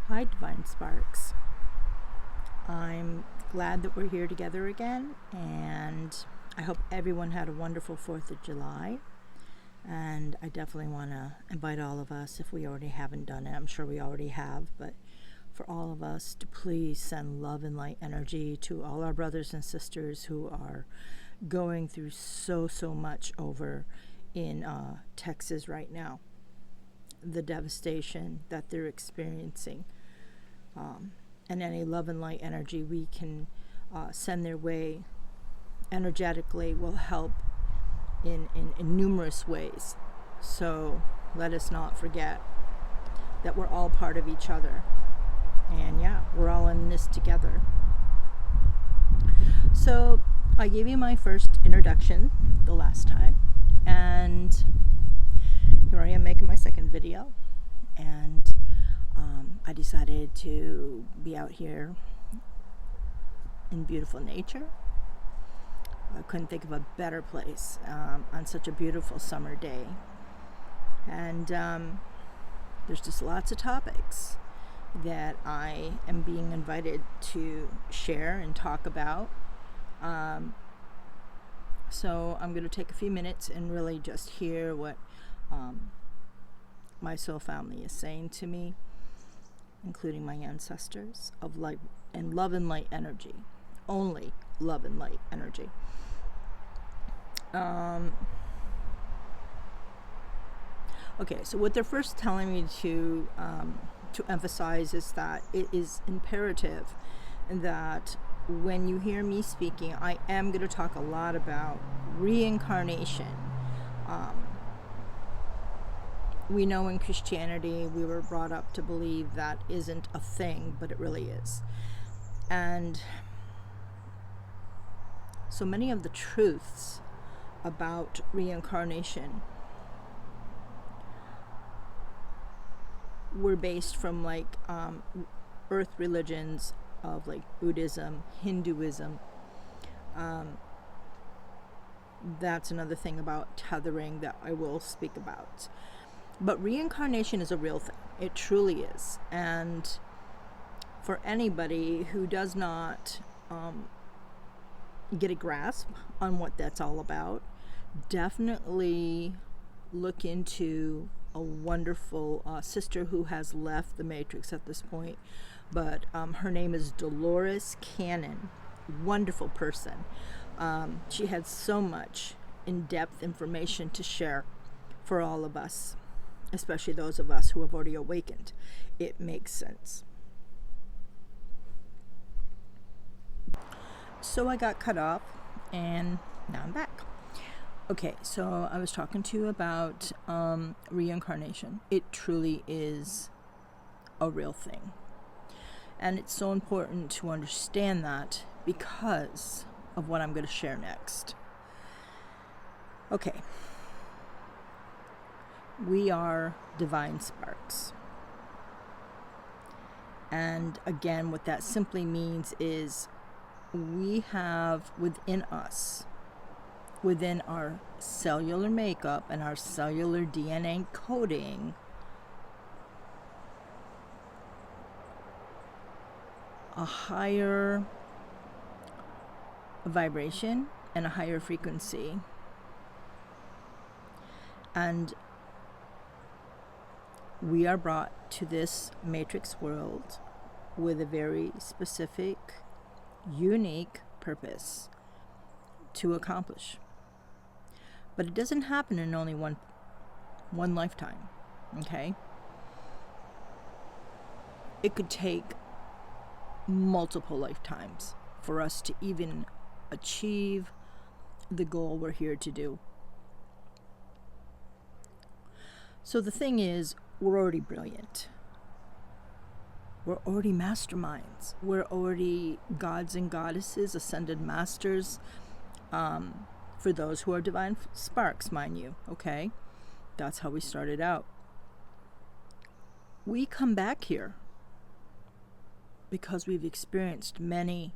Hi, Divine Sparks. I'm glad that we're here together again, and I hope everyone had a wonderful 4th of July. And I definitely want to invite all of us, if we already haven't done it, I'm sure we already have, but for all of us to please send love and light energy to all our brothers and sisters who are going through so much over in Texas right now. The devastation that they're experiencing. And any love and light energy we can send their way energetically will help in numerous ways. So let us not forget that we're all part of each other. And yeah, we're all in this together. So I gave you my first introduction the last time, and here I am making my second video, and I decided to be out here in beautiful nature. I couldn't think of a better place on such a beautiful summer day. And there's just lots of topics that I am being invited to share and talk about. So I'm going to take a few minutes and really just hear what my soul family is saying to me, including my ancestors, of light and love and light energy. Only love and light energy. Okay, so what they're first telling me to emphasize is that it is imperative that when you hear me speaking, I am going to talk a lot about reincarnation. We know in Christianity we were brought up to believe that isn't a thing, but it really is. And so many of the truths about reincarnation were based from earth religions of Buddhism, Hinduism. That's another thing about tethering that I will speak about. But reincarnation is a real thing. It truly is. And for anybody who does not get a grasp on what that's all about, definitely look into a wonderful sister who has left the Matrix at this point. But her name is Dolores Cannon. Wonderful person. She had so much in-depth information to share for all of us, especially those of us who have already awakened. It makes sense. So I got cut off, and now I'm back. Okay, so I was talking to you about reincarnation. It truly is a real thing. And it's so important to understand that because of what I'm going to share next. Okay. We are divine sparks. And again, what that simply means is we have within us, within our cellular makeup and our cellular DNA coding, a higher vibration and a higher frequency. And we are brought to this matrix world with a very specific, unique purpose to accomplish. But it doesn't happen in only one lifetime, okay? It could take multiple lifetimes for us to even achieve the goal we're here to do. So the thing is, we're already brilliant. We're already masterminds. We're already gods and goddesses, ascended masters, for those who are divine sparks, mind you, okay? That's how we started out. We come back here because we've experienced many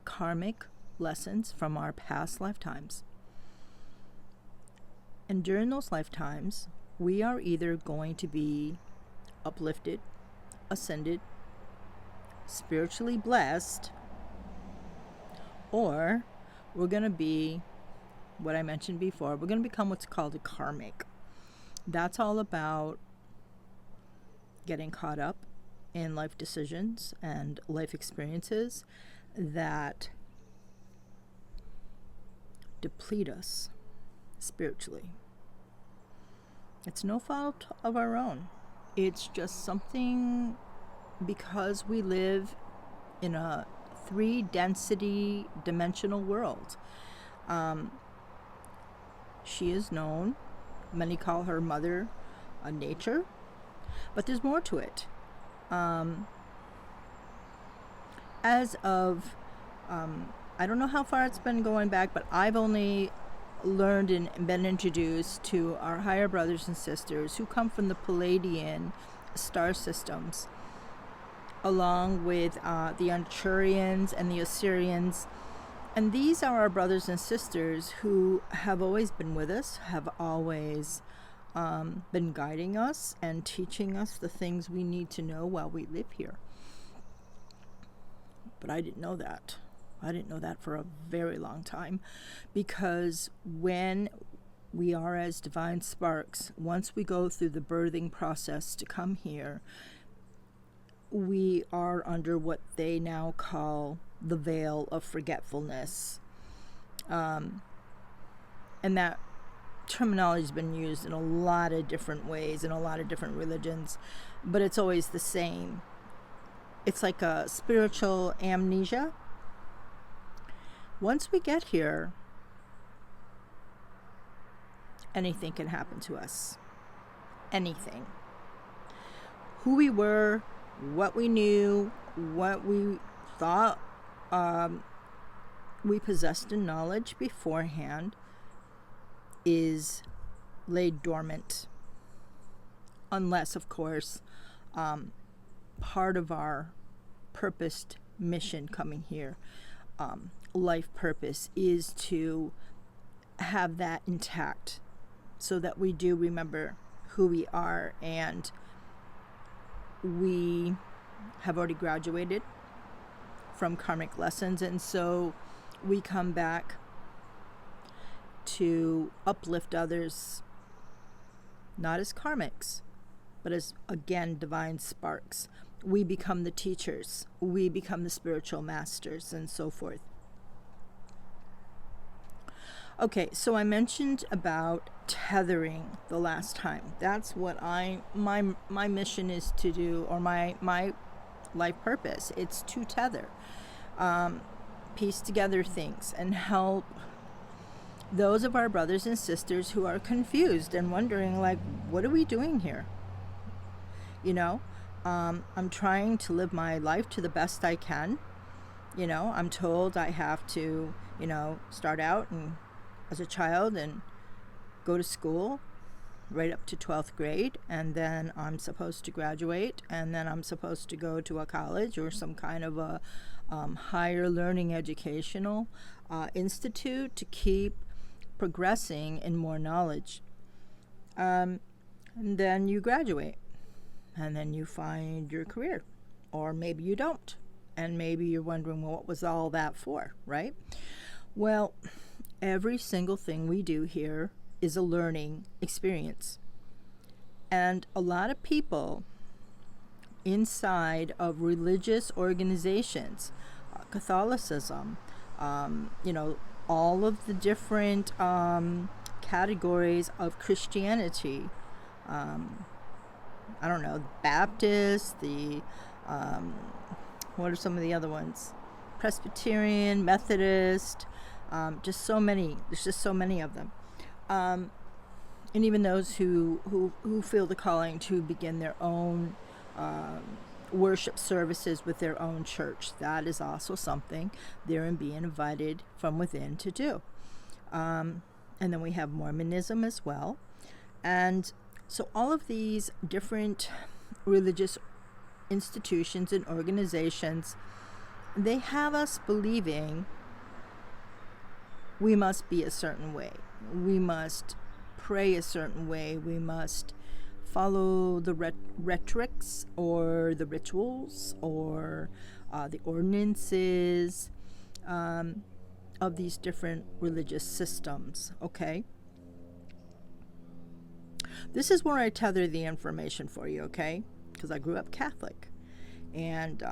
karmic lessons from our past lifetimes. And during those lifetimes, we are either going to be uplifted ascended, spiritually blessed, or we're going to be what I mentioned before. We're going to become what's called a karmic. That's all about getting caught up in life decisions and life experiences that deplete us spiritually. It's no fault of our own. It's just something, because we live in a 3-density dimensional world. She is known, many call her Mother Nature, but there's more to it. As of, I don't know how far it's been going back, but I've only learned and been introduced to our higher brothers and sisters who come from the Palladian star systems, along with the Antareans and the Osirians. And these are our brothers and sisters who have always been with us, have always been guiding us and teaching us the things we need to know while we live here. But I didn't know that. I didn't know that for a very long time, because when we are as divine sparks, once we go through the birthing process to come here, we are under what they now call the veil of forgetfulness. And that terminology has been used in a lot of different ways, in a lot of different religions, but it's always the same. It's like a spiritual amnesia. Once we get here, anything can happen to us. Anything. Who we were, what we knew, what we thought we possessed in knowledge beforehand is laid dormant. Unless, of course, part of our purposed mission coming here, life purpose, is to have that intact so that we do remember who we are. And we have already graduated from karmic lessons, and so we come back to uplift others, not as karmics, but as, again, divine sparks. We become the teachers, we become the spiritual masters, and so forth. Okay, so I mentioned about tethering the last time. That's what my mission is to do, or my life purpose. It's to tether, piece together things, and help those of our brothers and sisters who are confused and wondering, like, what are we doing here? You know, I'm trying to live my life to the best I can. You know, I'm told I have to, start out and as a child and go to school right up to 12th grade, and then I'm supposed to graduate, and then I'm supposed to go to a college or some kind of a higher learning educational institute to keep progressing in more knowledge. And then you graduate, and then you find your career, or maybe you don't, and maybe you're wondering, well, what was all that for, right? Well, every single thing we do here is a learning experience. And a lot of people inside of religious organizations, Catholicism, all of the different categories of Christianity, Baptist, what are some of the other ones? Presbyterian, Methodist, just so many. There's just so many of them. And even those who feel the calling to begin their own worship services with their own church. That is also something they're being invited from within to do. And then we have Mormonism as well. And so all of these different religious institutions and organizations, they have us believing we must be a certain way. We must pray a certain way. We must follow the rhetorics or the rituals or the ordinances of these different religious systems, okay? This is where I tether the information for you, okay? Because I grew up Catholic. And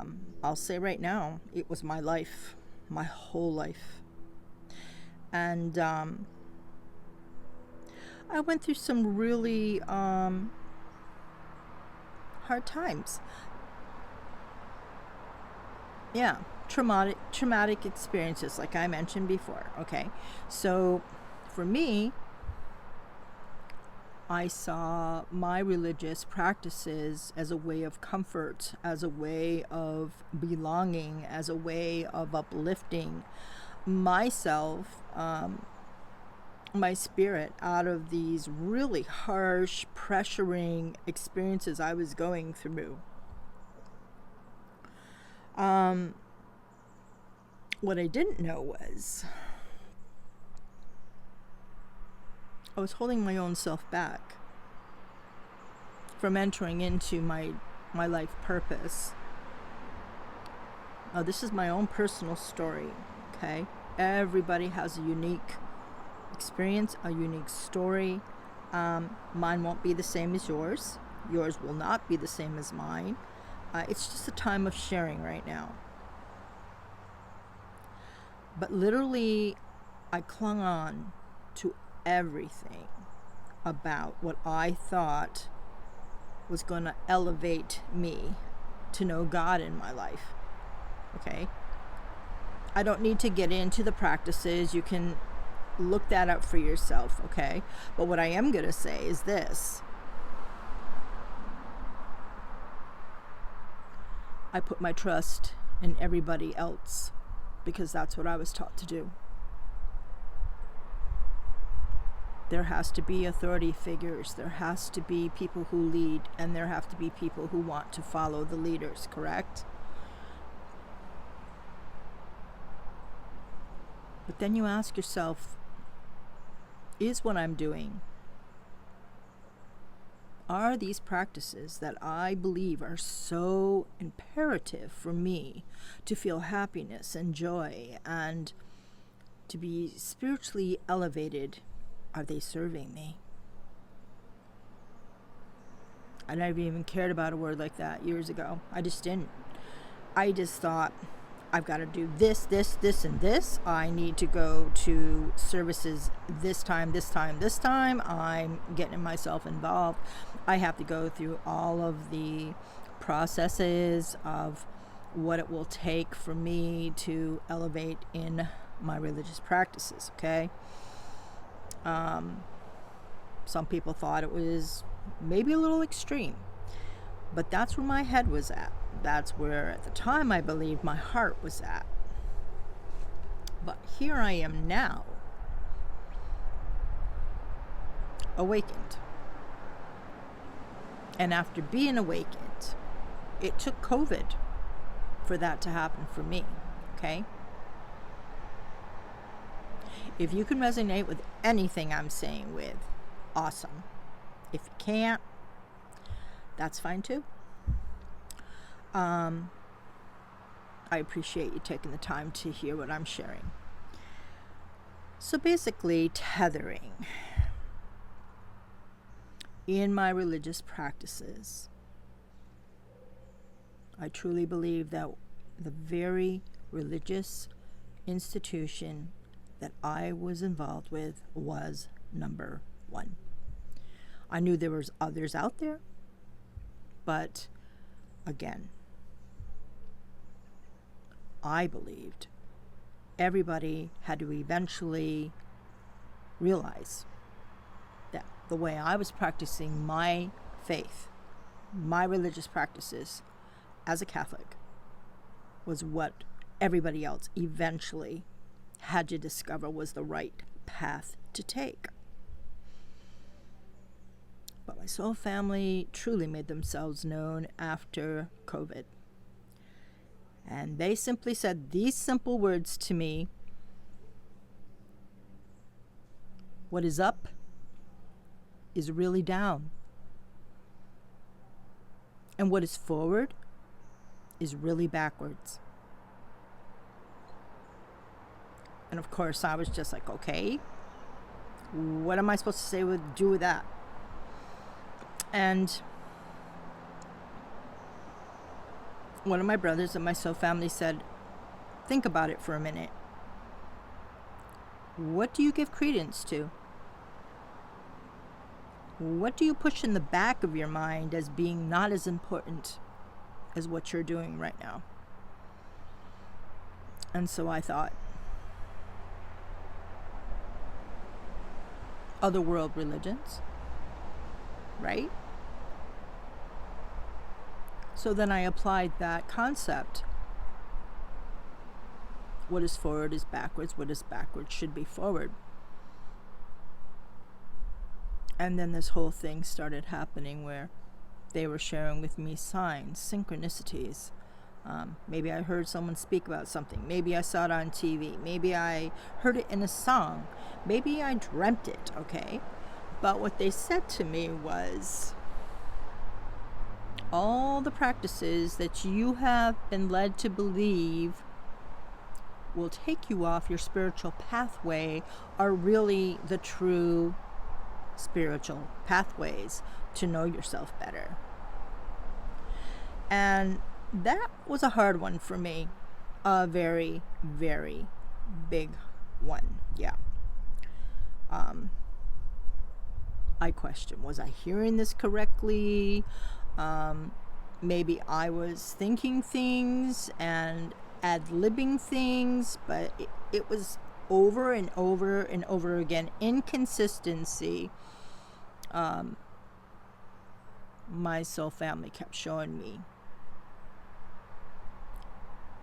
I'll say right now, it was my life, my whole life. And I went through some really hard times. Yeah, traumatic experiences, like I mentioned before, okay? So for me, I saw my religious practices as a way of comfort, as a way of belonging, as a way of uplifting myself, my spirit, out of these really harsh, pressuring experiences I was going through. What I didn't know was I was holding my own self back from entering into my life purpose. Now, this is my own personal story, okay? Everybody has a unique experience, a unique story. Mine won't be the same as yours. Yours will not be the same as mine. It's just a time of sharing right now. But literally, I clung on to everything about what I thought was going to elevate me to know God in my life. Okay? I don't need to get into the practices. You can look that up for yourself, okay? But what I am going to say is this. I put my trust in everybody else because that's what I was taught to do. There has to be authority figures. There has to be people who lead, and there have to be people who want to follow the leaders, correct? But then you ask yourself, is what I'm doing, are these practices that I believe are so imperative for me to feel happiness and joy and to be spiritually elevated, are they serving me? I never even cared about a word like that years ago. I just didn't. I just thought, I've got to do this, and this. I need to go to services this time. I'm getting myself involved. I have to go through all of the processes of what it will take for me to elevate in my religious practices, okay? Some people thought it was maybe a little extreme, but that's where my head was at. That's where, at the time, I believe my heart was at. But here I am now, awakened. And after being awakened, it took COVID for that to happen for me, okay? If you can resonate with anything I'm saying with, awesome. If you can't, that's fine too. I appreciate you taking the time to hear what I'm sharing. So basically, tethering in my religious practices, I truly believe that the very religious institution that I was involved with was number one. I knew there was others out there, but again, I believed everybody had to eventually realize that the way I was practicing my faith, my religious practices as a Catholic, was what everybody else eventually had to discover was the right path to take. But my soul family truly made themselves known after COVID. And they simply said these simple words to me: what is up is really down. And what is forward is really backwards. And of course, I was just like, okay, what am I supposed to do with that? And one of my brothers in my soul family said, think about it for a minute. What do you give credence to? What do you push in the back of your mind as being not as important as what you're doing right now? And so I thought, other world religions, right? So then I applied that concept. What is forward is backwards. What is backwards should be forward. And then this whole thing started happening where they were sharing with me signs, synchronicities. Maybe I heard someone speak about something. Maybe I saw it on TV. Maybe I heard it in a song. Maybe I dreamt it, okay? But what they said to me was, all the practices that you have been led to believe will take you off your spiritual pathway are really the true spiritual pathways to know yourself better. And that was a hard one for me. A very, very big one. Yeah. I question, was I hearing this correctly? Maybe I was thinking things and ad-libbing things, but it was over and over and over again. Inconsistency. My soul family kept showing me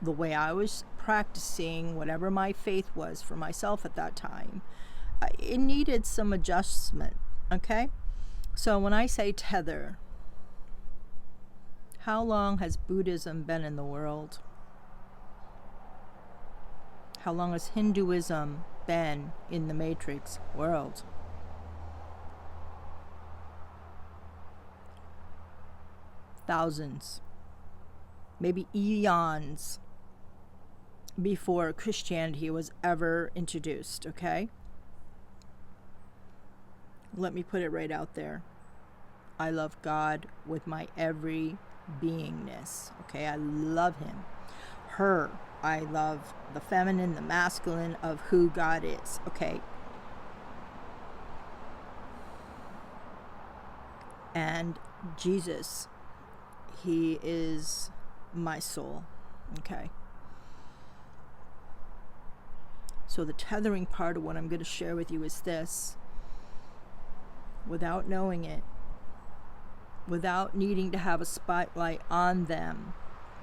the way I was practicing whatever my faith was for myself at that time. It needed some adjustment, okay? So when I say tether, how long has Buddhism been in the world? How long has Hinduism been in the Matrix world? Thousands, maybe eons before Christianity was ever introduced, okay? Let me put it right out there. I love God with my every beingness, okay? I love him. Her, I love the feminine, the masculine of who God is, okay? And Jesus, he is my soul, okay? So the tethering part of what I'm going to share with you is this. Without knowing it, without needing to have a spotlight on them,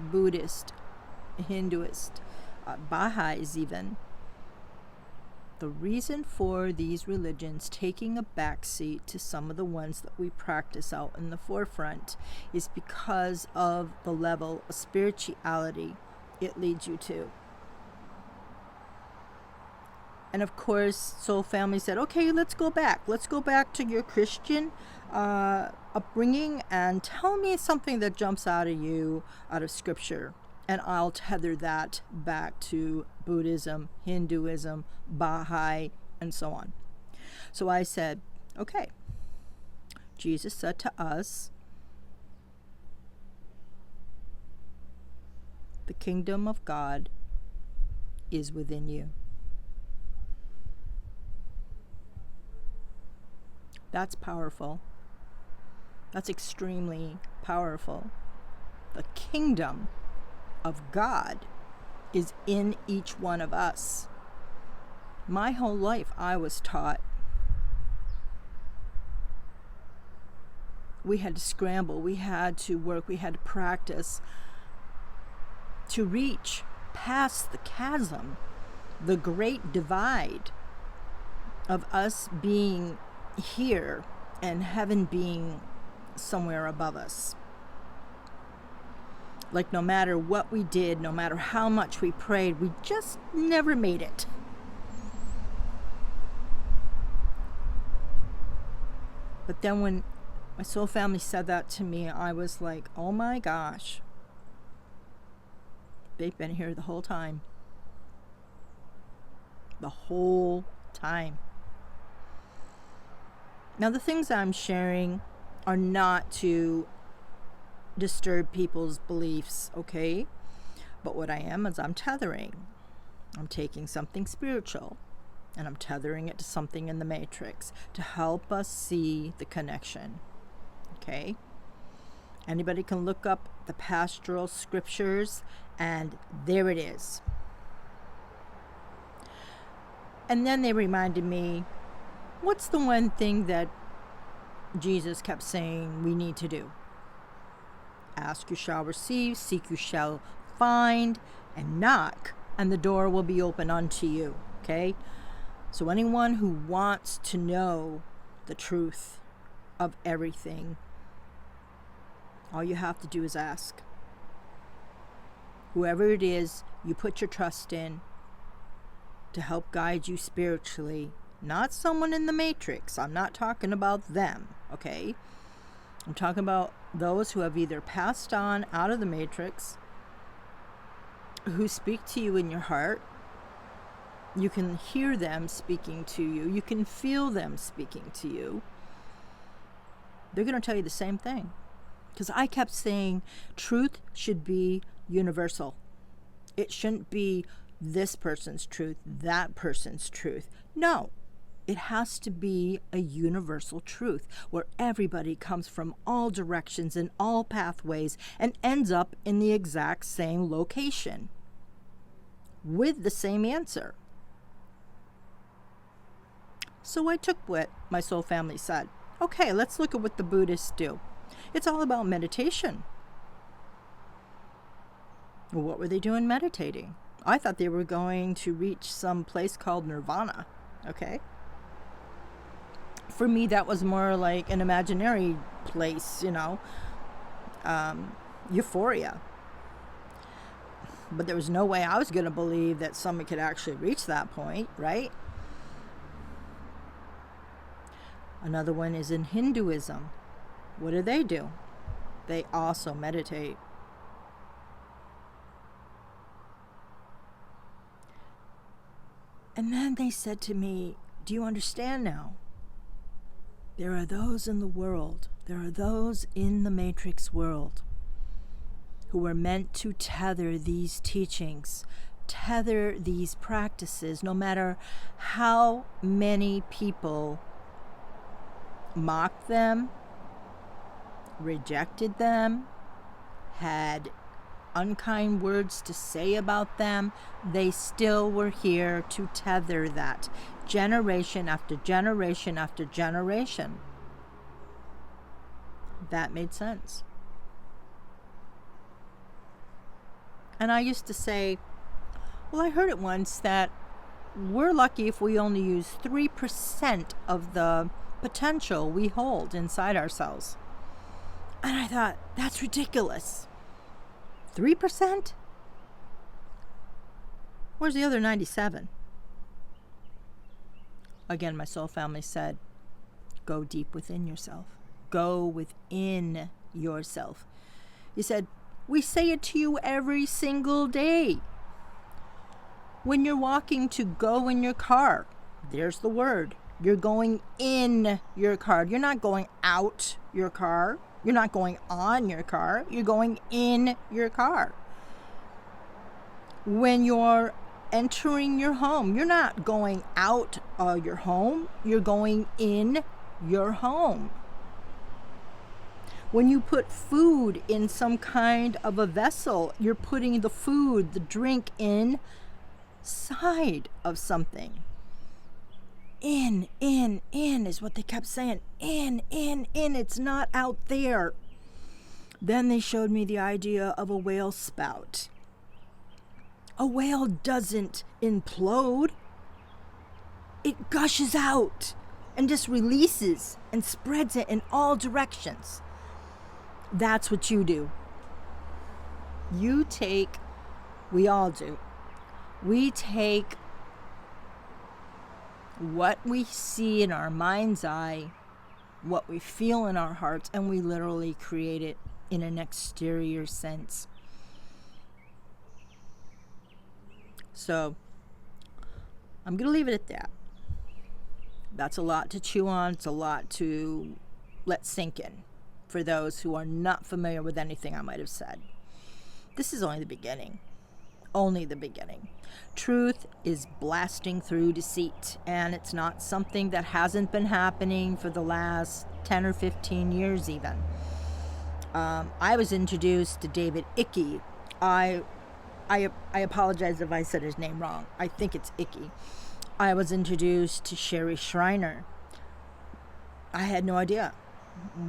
Buddhist, Hinduist, Baha'is even, the reason for these religions taking a backseat to some of the ones that we practice out in the forefront is because of the level of spirituality it leads you to. And of course, Soul Family said, okay, let's go back. Let's go back to your Christian upbringing and tell me something that jumps out of you, out of scripture. And I'll tether that back to Buddhism, Hinduism, Baha'i, and so on. So I said, okay, Jesus said to us, the kingdom of God is within you. That's powerful. That's extremely powerful. The kingdom of God is in each one of us. My whole life I was taught we had to scramble, we had to work, we had to practice to reach past the chasm, the great divide of us being here and heaven being somewhere above us. Like no matter what we did, no matter how much we prayed, we just never made it. But then when My soul family said that to me. I was like, oh my gosh. They've been here the whole time. The whole time. Now, the things I'm sharing are not to disturb people's beliefs, okay? But what I am is I'm tethering. I'm taking something spiritual and I'm tethering it to something in the matrix to help us see the connection, okay? Anybody can look up the pastoral scriptures and there it is. And then they reminded me, what's the one thing that Jesus kept saying we need to do? Ask, you shall receive, seek, you shall find, and knock, and the door will be open unto you, okay? So anyone who wants to know the truth of everything, all you have to do is ask. Whoever it is you put your trust in to help guide you spiritually, not someone in the matrix. I'm not talking about them, okay? I'm talking about those who have either passed on out of the matrix, who speak to you in your heart. You can hear them speaking to you. You can feel them speaking to you. They're going to tell you the same thing. Because I kept saying truth should be universal. It shouldn't be this person's truth, that person's truth. No, it has to be a universal truth where everybody comes from all directions and all pathways and ends up in the exact same location with the same answer. So I took what my soul family said. Okay, let's look at what the Buddhists do. It's all about meditation. Well, what were they doing meditating? I thought they were going to reach some place called nirvana, okay? For me, that was more like an imaginary place, euphoria. But there was no way I was going to believe that someone could actually reach that point, right? Another one is in Hinduism. What do? They also meditate. And then they said to me, do you understand now? There are those in the world, there are those in the matrix world who are meant to tether these teachings, tether these practices, no matter how many people mocked them, rejected them, had unkind words to say about them, they still were here to tether that generation after generation after generation. That made sense. And I used to say, well, I heard it once that we're lucky if we only use 3% of the potential we hold inside ourselves. And I thought, that's ridiculous. 3%? Where's the other 97? Again, my soul family said, go deep within yourself. Go within yourself. He said, we say it to you every single day. When you're walking to go in your car, there's the word. You're going in your car. You're not going out your car. You're not going on your car. You're going in your car. When you're entering your home, you're not going out of your home. You're going in your home. When you put food in some kind of a vessel, you're putting the food, the drink inside of something. In is what they kept saying. In. It's not out there. Then they showed me the idea of a whale spout. A whale doesn't implode. It gushes out and just releases and spreads it in all directions. That's what you do. We all do. We take what we see in our mind's eye what we feel in our hearts, and we literally create it in an exterior sense. So I'm going to leave it at that. That's a lot to chew on. It's a lot to let sink in for those who are not familiar with anything I might have said. This is only the beginning. Only the beginning. Truth is blasting through deceit, and it's not something that hasn't been happening for the last 10 or 15 years even. I was introduced to David Icke. I apologize if I said his name wrong. I think it's Icke. I was introduced to Sherry Shriner. I had no idea.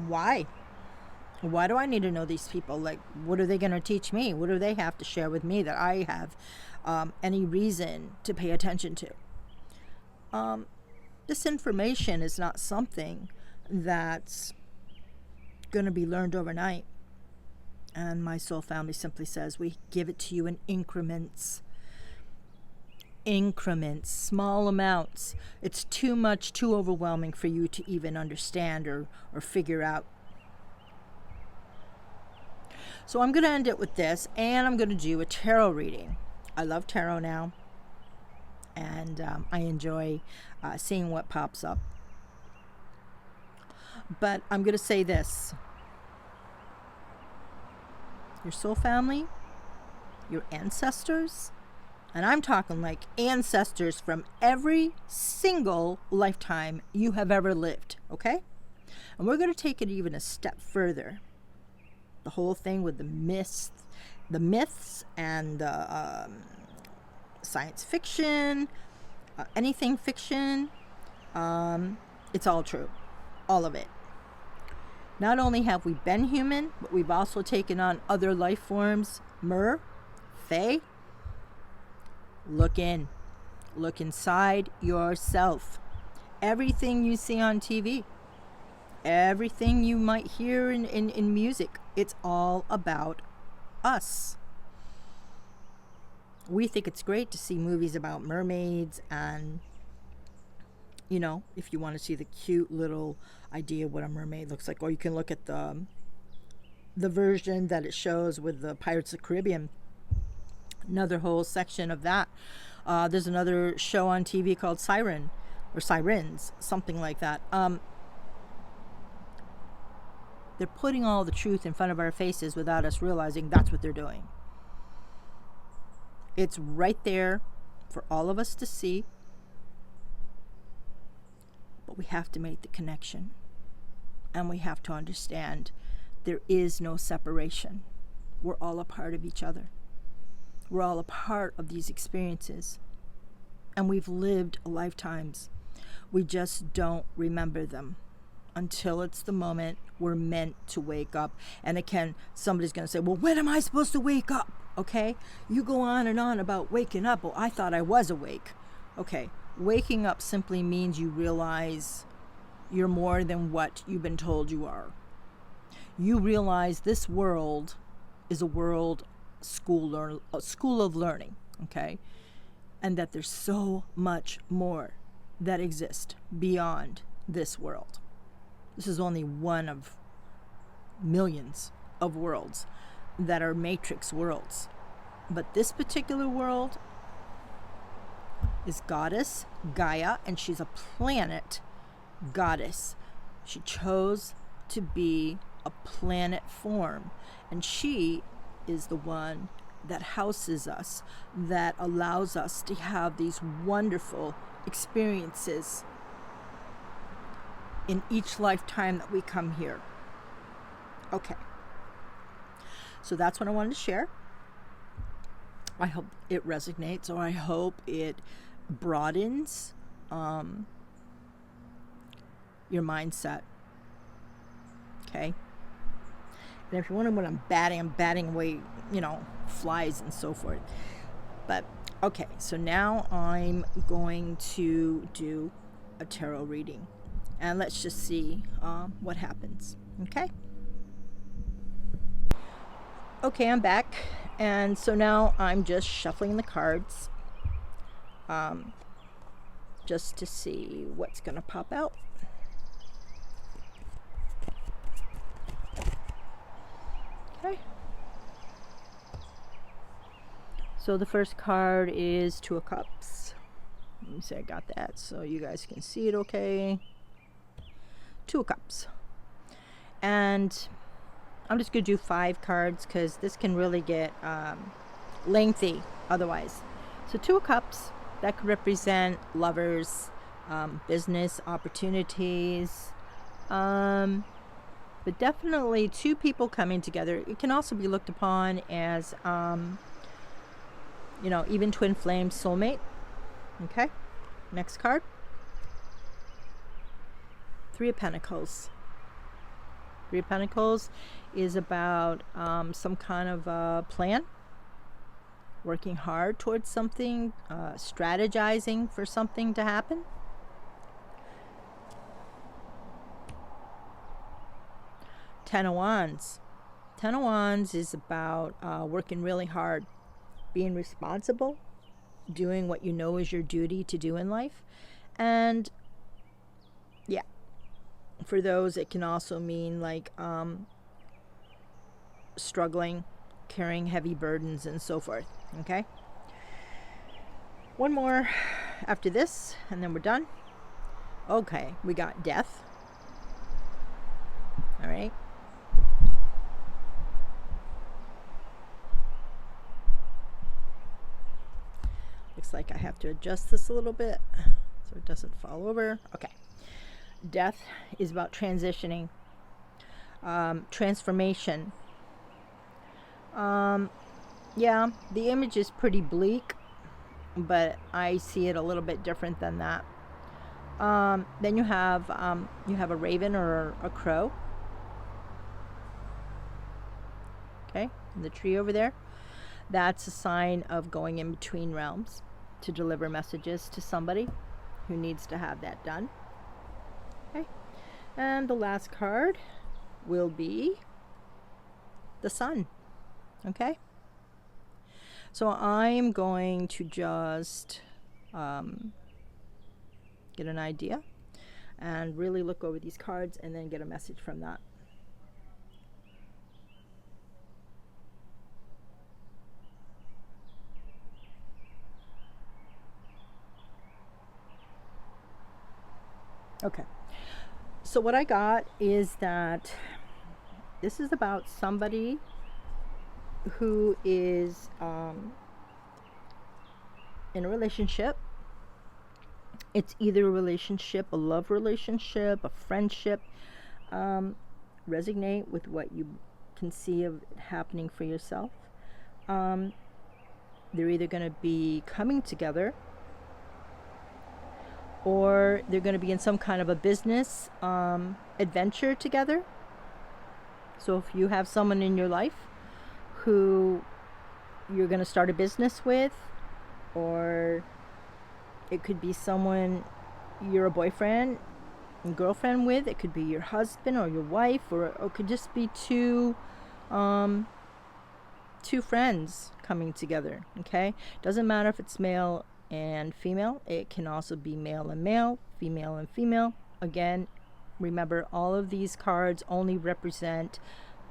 Why? Why do I need to know these people? Like, what are they going to teach me? What do they have to share with me that I have any reason to pay attention to? This information is not something that's going to be learned overnight. And my soul family simply says we give it to you in increments. Increments, small amounts. It's too much, too overwhelming for you to even understand or figure out. So I'm going to end it with this, and I'm going to do a tarot reading. I love tarot now, and I enjoy seeing what pops up. But I'm going to say this. Your soul family, your ancestors, and I'm talking like ancestors from every single lifetime you have ever lived, okay? And we're going to take it even a step further. The whole thing with the myths and the science fiction, anything fiction, it's all true, all of it. Not only have we been human, but we've also taken on other life forms, Mer, Fae. Look inside yourself. Everything you see on TV, everything you might hear in music, it's all about us. We think it's great to see movies about mermaids, and you know, if you want to see the cute little idea of what a mermaid looks like, or you can look at the version that it shows with the Pirates of the Caribbean. Another whole section of that. There's another show on TV called Siren, or Sirens, something like that. They're putting all the truth in front of our faces without us realizing that's what they're doing. It's right there for all of us to see, but we have to make the connection, and we have to understand there is no separation. We're all a part of each other. We're all a part of these experiences, and we've lived lifetimes. We just don't remember them until it's the moment we're meant to wake up. And again, somebody's going to say, well, when am I supposed to wake up? Okay, you go on and on about waking up. Well, I thought I was awake. Okay, waking up simply means you realize you're more than what you've been told you are. You realize this world is a school of learning, okay? And that there's so much more that exists beyond this world. This is only one of millions of worlds that are matrix worlds. But this particular world is Goddess Gaia, and she's a planet goddess. She chose to be a planet form, and she is the one that houses us, that allows us to have these wonderful experiences in each lifetime that we come here. Okay. So that's what I wanted to share. I hope it resonates, or I hope it broadens your mindset. Okay? And if you wonder what I'm batting away, flies and so forth. But, okay, so now I'm going to do a tarot reading. And let's just see what happens. Okay? Okay, I'm back. And so now I'm just shuffling the cards just to see what's going to pop out. Okay. So the first card is Two of Cups. Let me see, I got that so you guys can see it okay. Two of Cups. And I'm just going to do 5 cards because this can really get lengthy otherwise. So Two of Cups, that could represent lovers, business opportunities, but definitely 2 people coming together. It can also be looked upon as, even twin flame soulmate. Okay, next card. 3 of Pentacles. 3 of Pentacles is about some kind of a plan, working hard towards something, strategizing for something to happen. Ten of Wands. 10 of Wands is about working really hard, being responsible, doing what you know is your duty to do in life. And yeah, for those, it can also mean like struggling, carrying heavy burdens and so forth. Okay, one more after this and then we're done. Okay, we got Death. All right, looks like I have to adjust this a little bit so it doesn't fall over. Okay, Death is about transitioning, transformation. Yeah, the image is pretty bleak, but I see it a little bit different than that. Then you have a raven or a crow. Okay, the tree over there. That's a sign of going in between realms to deliver messages to somebody who needs to have that done. Okay, and the last card will be the Sun. Okay, so I'm going to just get an idea and really look over these cards and then get a message from that. Okay, so what I got is that this is about somebody who is in a relationship. It's either a relationship, a love relationship, a friendship. Resonate with what you can see of happening for yourself. They're either going to be coming together or they're going to be in some kind of a business adventure together. So if you have someone in your life who you're going to start a business with, or it could be someone you're a boyfriend and girlfriend with, it could be your husband or your wife, or it could just be two friends coming together. Okay, doesn't matter if it's male and female. It can also be male and male, female and female. Again, remember, all of these cards only represent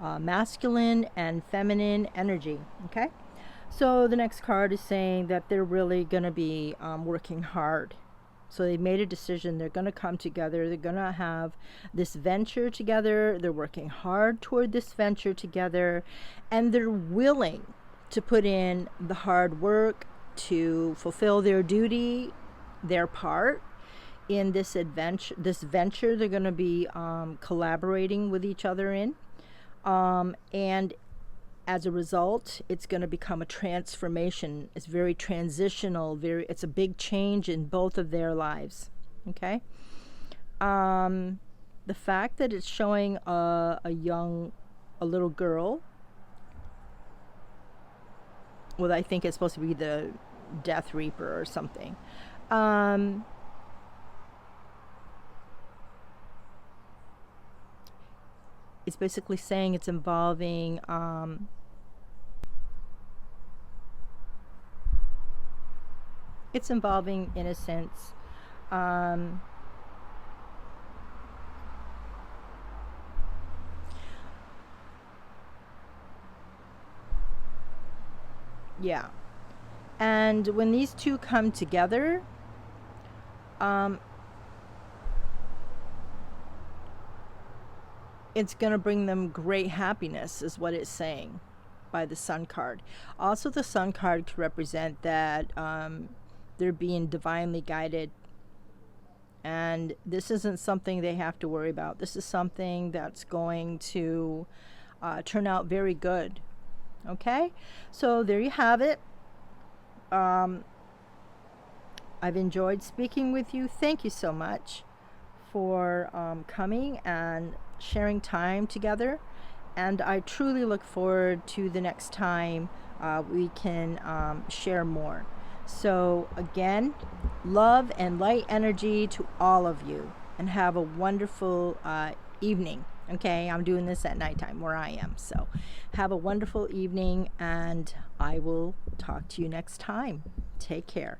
masculine and feminine energy. Okay, so the next card is saying that they're really going to be working hard. So they made a decision. They're going to come together. They're going to have this venture together. They're working hard toward this venture together, and they're willing to put in the hard work to fulfill their duty, their part in this venture they're going to be collaborating with each other in, and as a result, it's going to become a transformation. It's very transitional. It's a big change in both of their lives. Okay. The fact that it's showing a little girl. Well, I think it's supposed to be the Death Reaper or something. It's basically saying it's involving innocence. Yeah. And when these two come together, it's going to bring them great happiness, is what it's saying by the Sun card. Also, the Sun card could represent that they're being divinely guided. And this isn't something they have to worry about. This is something that's going to turn out very good. Okay? So there you have it. I've enjoyed speaking with you. Thank you so much for coming and sharing time together. And I truly look forward to the next time we can share more. So, again, love and light energy to all of you. And have a wonderful evening. Okay, I'm doing this at nighttime where I am. So, have a wonderful evening, and I will talk to you next time. Take care.